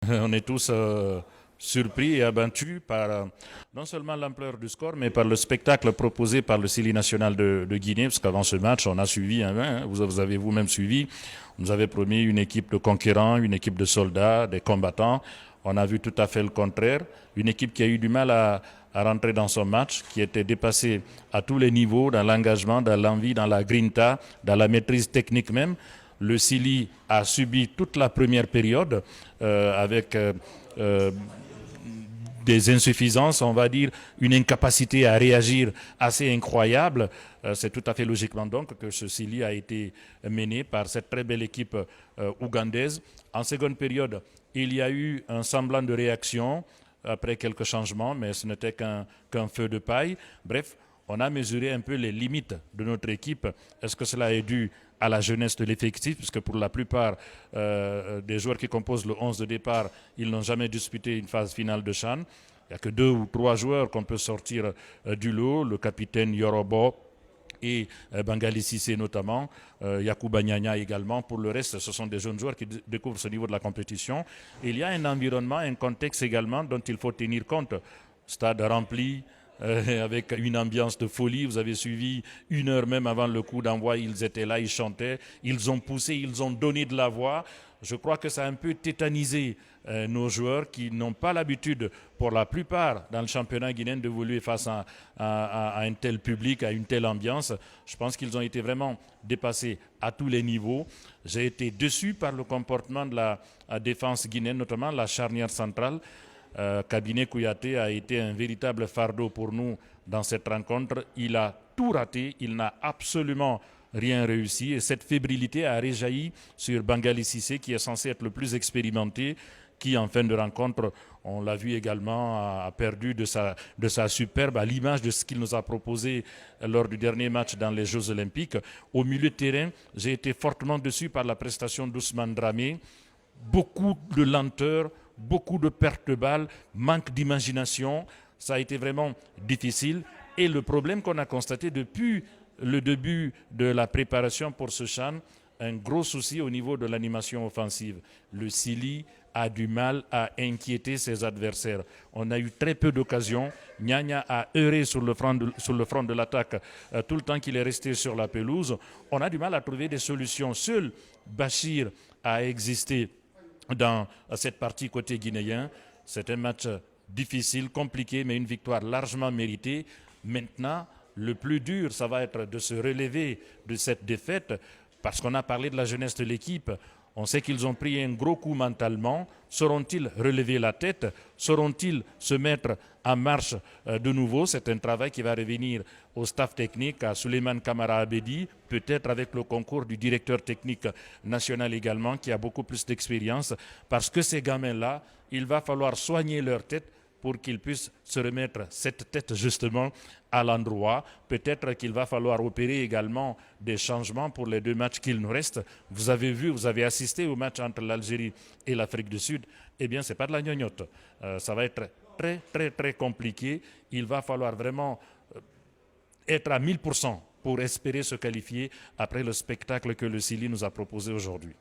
On est tous surpris et abattus par non seulement l'ampleur du score, mais par le spectacle proposé par le Sili national de Guinée, parce qu'avant ce match, on a suivi, vous avez vous-même suivi, on nous avait promis une équipe de conquérants, une équipe de soldats, des combattants. On a vu tout à fait le contraire, une équipe qui a eu du mal à rentrer dans son match, qui était dépassée à tous les niveaux, dans l'engagement, dans l'envie, dans la grinta, dans la maîtrise technique même. Le Sili a subi toute la première période avec des insuffisances, on va dire, une incapacité à réagir assez incroyable. C'est tout à fait logiquement donc que ce Sili a été mené par cette très belle équipe ougandaise. En seconde période, il y a eu un semblant de réaction après quelques changements, mais ce n'était qu'un feu de paille. Bref, on a mesuré un peu les limites de notre équipe. Est-ce que cela est dû à la jeunesse de l'effectif, puisque pour la plupart des joueurs qui composent le 11 de départ, ils n'ont jamais disputé une phase finale de CHAN. Il n'y a que 2 ou 3 joueurs qu'on peut sortir du lot, le capitaine Yorobo et Bangali Sissé notamment, Yakuba Nyanya également. Pour le reste, ce sont des jeunes joueurs qui découvrent ce niveau de la compétition. Et il y a un environnement, un contexte également dont il faut tenir compte. Stade rempli, avec une ambiance de folie. Vous avez suivi 1 heure même avant le coup d'envoi, ils étaient là, ils chantaient, ils ont poussé, ils ont donné de la voix. Je crois que ça a un peu tétanisé nos joueurs qui n'ont pas l'habitude, pour la plupart, dans le championnat guinéen, d'évoluer face à un tel public, à une telle ambiance. Je pense qu'ils ont été vraiment dépassés à tous les niveaux. J'ai été déçu par le comportement de la défense guinéenne, notamment la charnière centrale. Cabinet Kouyaté a été un véritable fardeau pour nous dans cette rencontre. Il a tout raté, il n'a absolument rien réussi et cette fébrilité a réjailli sur Bangali Sissé qui est censé être le plus expérimenté, qui en fin de rencontre, on l'a vu également, a perdu de sa superbe à l'image de ce qu'il nous a proposé lors du dernier match dans les Jeux Olympiques. Au milieu de terrain, j'ai été fortement déçu par la prestation d'Ousmane Dramé. Beaucoup de lenteur, beaucoup de pertes de balles, manque d'imagination. Ça a été vraiment difficile. Et le problème qu'on a constaté depuis le début de la préparation pour ce CHAN, un gros souci au niveau de l'animation offensive. Le Sili a du mal à inquiéter ses adversaires. On a eu très peu d'occasions. Nyanya a heuré sur le front de l'attaque tout le temps qu'il est resté sur la pelouse. On a du mal à trouver des solutions. Seul Bachir a existé dans cette partie côté guinéen. C'est un match difficile, compliqué, mais une victoire largement méritée. Maintenant, le plus dur, ça va être de se relever de cette défaite, parce qu'on a parlé de la jeunesse de l'équipe. On sait qu'ils ont pris un gros coup mentalement. Sauront-ils relever la tête? Sauront-ils se mettre en marche de nouveau? C'est un travail qui va revenir au staff technique, à Souleymane Kamara Abedi, peut-être avec le concours du directeur technique national également, qui a beaucoup plus d'expérience, parce que ces gamins-là, il va falloir soigner leur tête pour qu'ils puissent se remettre cette tête justement à l'endroit. Peut-être qu'il va falloir opérer également des changements pour les 2 matchs qu'il nous reste. Vous avez vu, vous avez assisté au match entre l'Algérie et l'Afrique du Sud. Eh bien, ce n'est pas de la gnognotte. Ça va être très, très, très compliqué. Il va falloir vraiment être à 1000% pour espérer se qualifier après le spectacle que le Sili nous a proposé aujourd'hui.